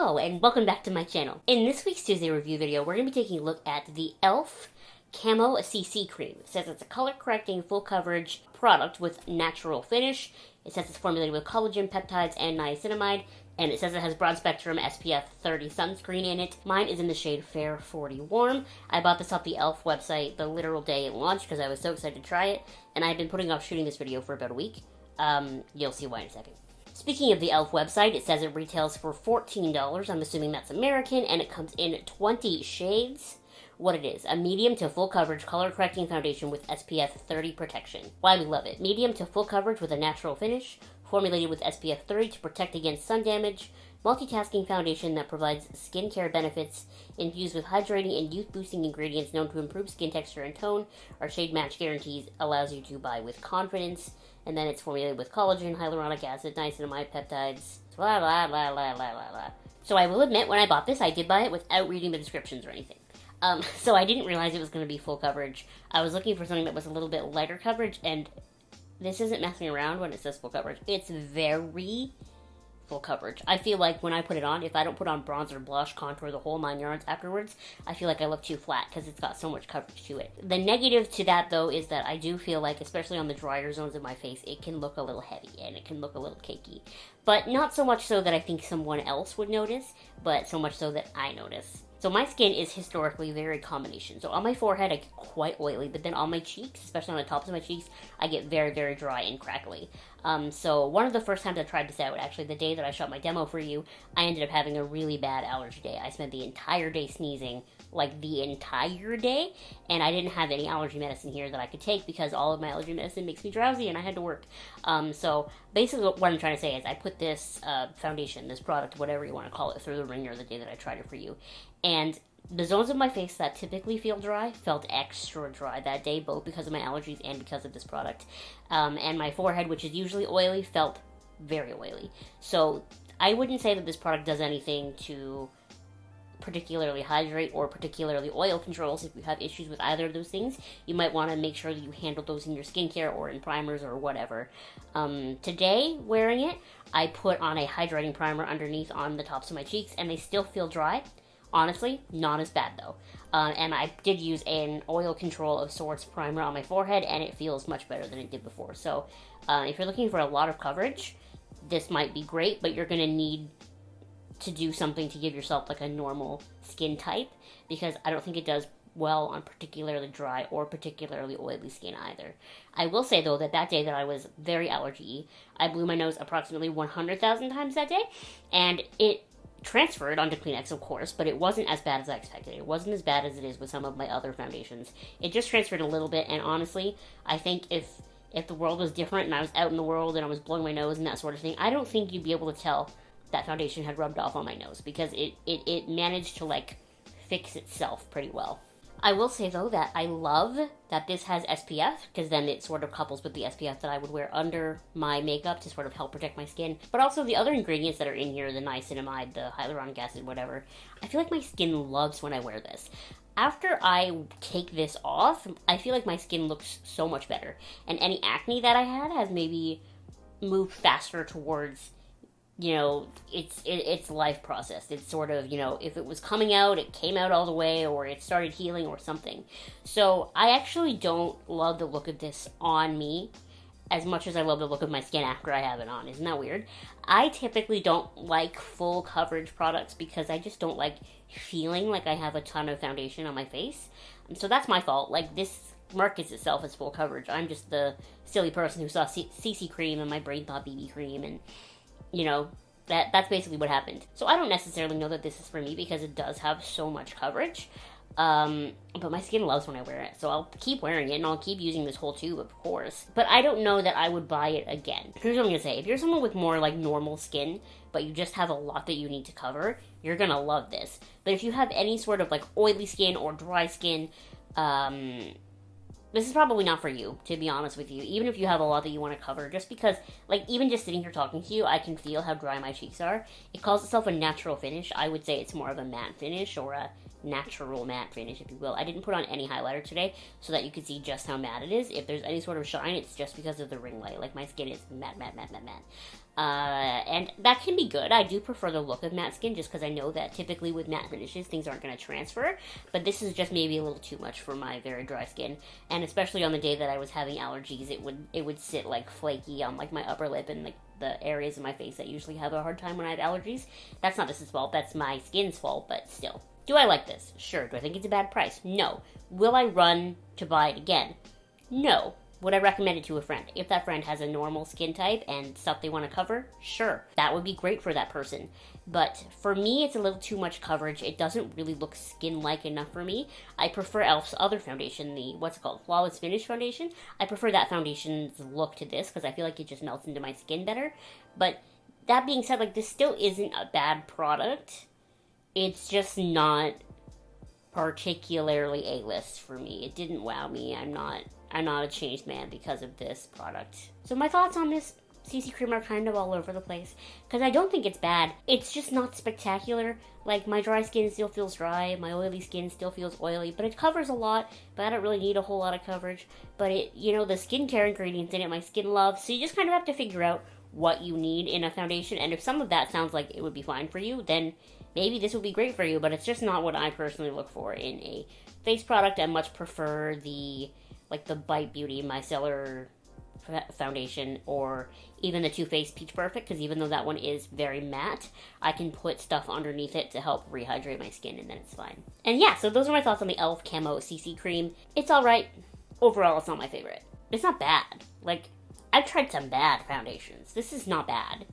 Hello, and welcome back to my channel. In this week's Tuesday review video, we're going to be taking a look at the e.l.f. Camo CC Cream. It says it's a color-correcting, full-coverage product with natural finish. It says it's formulated with collagen, peptides, and niacinamide. And it says it has broad-spectrum SPF 30 sunscreen in it. Mine is in the shade Fair 40 Warm. I bought this off the e.l.f. website the literal day it launched because I was so excited to try it. And I've been putting off shooting this video for about a week. You'll see why in a second. Speaking of the e.l.f. website, it says it retails for $14. I'm assuming that's American, and it comes in 20 shades. What it is, a medium to full coverage color correcting foundation with SPF 30 protection. Why we love it. Medium to full coverage with a natural finish, formulated with SPF 30 to protect against sun damage, multitasking foundation that provides skincare benefits, infused with hydrating and youth-boosting ingredients known to improve skin texture and tone. Our shade match guarantees allows you to buy with confidence. And then it's formulated with collagen, hyaluronic acid, niacinamide, peptides, blah, blah, blah, blah, blah, blah, blah. So I will admit, when I bought this, I did buy it without reading the descriptions or anything. So I didn't realize it was going to be full coverage. I was looking for something that was a little bit lighter coverage, and this isn't messing around when it says full coverage. It's very full coverage. I feel like when I put it on, if I don't put on bronzer, blush, contour, the whole 9 yards afterwards, I feel like I look too flat because it's got so much coverage to it. The negative to that, though, is that I do feel like, especially on the drier zones of my face, it can look a little heavy and it can look a little cakey. But not so much so that I think someone else would notice, but so much so that I notice. So my skin is historically very combination. So on my forehead, I get quite oily, but then on my cheeks, especially on the tops of my cheeks, I get very, very dry and crackly. So one of the first times I tried this out, actually the day that I shot my demo for you, I ended up having a really bad allergy day. I spent the entire day sneezing, like the entire day, and I didn't have any allergy medicine here that I could take because all of my allergy medicine makes me drowsy and I had to work. So basically what I'm trying to say is I put this foundation, this product, whatever you want to call it, through the ringer the day that I tried it for you. And the zones of my face that typically feel dry felt extra dry that day, both because of my allergies and because of this product. And my forehead, which is usually oily, felt very oily. So I wouldn't say that this product does anything to particularly hydrate or particularly oil controls. If you have issues with either of those things, you might want to make sure that you handle those in your skincare or in primers or whatever. Today, wearing it, I put on a hydrating primer underneath on the tops of my cheeks, and they still feel dry. Honestly, not as bad though. And I did use an oil control of sorts primer on my forehead, and it feels much better than it did before. So if you're looking for a lot of coverage, this might be great, but you're going to need to do something to give yourself like a normal skin type, because I don't think it does well on particularly dry or particularly oily skin either. I will say though that that day that I was very allergy-y, I blew my nose approximately 100,000 times that day, and it transferred onto Kleenex, of course, but it wasn't as bad as I expected. It wasn't as bad as it is with some of my other foundations. It just transferred a little bit, and honestly, I think if the world was different and I was out in the world and I was blowing my nose and that sort of thing, I don't think you'd be able to tell that foundation had rubbed off on my nose, because it managed to like fix itself pretty well. I will say though that I love that this has SPF, because then it sort of couples with the SPF that I would wear under my makeup to sort of help protect my skin. But also the other ingredients that are in here, the niacinamide, the hyaluronic acid, whatever, I feel like my skin loves when I wear this. After I take this off, I feel like my skin looks so much better. And any acne that I had has maybe moved faster towards, you know, it's life process. It's sort of, you know, if it was coming out, it came out all the way, or it started healing or something. So I actually don't love the look of this on me as much as I love the look of my skin after I have it on. Isn't that weird? I typically don't like full coverage products because I just don't like feeling like I have a ton of foundation on my face. So that's my fault. Like, this markets itself as full coverage. I'm just the silly person who saw CC Cream and my brain thought BB Cream, and you know, that's basically what happened. So I don't necessarily know that this is for me because it does have so much coverage. But my skin loves when I wear it. So I'll keep wearing it and I'll keep using this whole tube, of course. But I don't know that I would buy it again. Here's what I'm going to say. If you're someone with more like normal skin, but you just have a lot that you need to cover, you're going to love this. But if you have any sort of like oily skin or dry skin, this is probably not for you, to be honest with you, even if you have a lot that you want to cover, just because, like, even just sitting here talking to you, I can feel how dry my cheeks are. It calls itself a natural finish. I would say it's more of a matte finish or a natural matte finish, if you will. I didn't put on any highlighter today so that you could see just how matte it is. If there's any sort of shine, it's just because of the ring light. Like, my skin is matte, matte, matte, matte, matte. And that can be good. I do prefer the look of matte skin just because I know that typically with matte finishes, things aren't going to transfer. But this is just maybe a little too much for my very dry skin. And especially on the day that I was having allergies, it would sit like flaky on like my upper lip and like the areas of my face that usually have a hard time when I have allergies. That's not this' fault. That's my skin's fault, but still. Do I like this? Sure. Do I think it's a bad price? No. Will I run to buy it again? No. Would I recommend it to a friend? If that friend has a normal skin type and stuff they want to cover, sure. That would be great for that person. But for me, it's a little too much coverage. It doesn't really look skin-like enough for me. I prefer e.l.f.'s other foundation, the, what's it called? Flawless Finish Foundation. I prefer that foundation's look to this because I feel like it just melts into my skin better. But that being said, like, this still isn't a bad product. It's just not particularly A-list for me. It didn't wow me. I'm not a changed man because of this product. So my thoughts on this CC Cream are kind of all over the place, because I don't think it's bad. It's just not spectacular. Like, my dry skin still feels dry, my oily skin still feels oily, but it covers a lot, but I don't really need a whole lot of coverage. But it, you know, the skincare ingredients in it, my skin loves, so you just kind of have to figure out what you need in a foundation, and if some of that sounds like it would be fine for you, then maybe this would be great for you, but it's just not what I personally look for in a face product. I much prefer the Bite Beauty Micellar foundation, or even the Too Faced Peach Perfect, because even though that one is very matte, I can put stuff underneath it to help rehydrate my skin, and then it's fine. And yeah, so those are my thoughts on the e.l.f. Camo CC Cream. It's alright. Overall, it's not my favorite. It's not bad. Like, I've tried some bad foundations. This is not bad.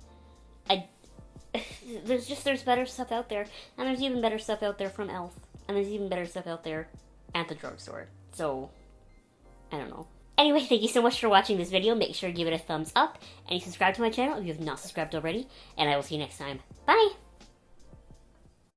There's better stuff out there, and there's even better stuff out there from e.l.f., and there's even better stuff out there at the drugstore. So, I don't know. Anyway, thank you so much for watching this video. Make sure to give it a thumbs up, and you subscribe to my channel if you have not subscribed already, and I will see you next time. Bye!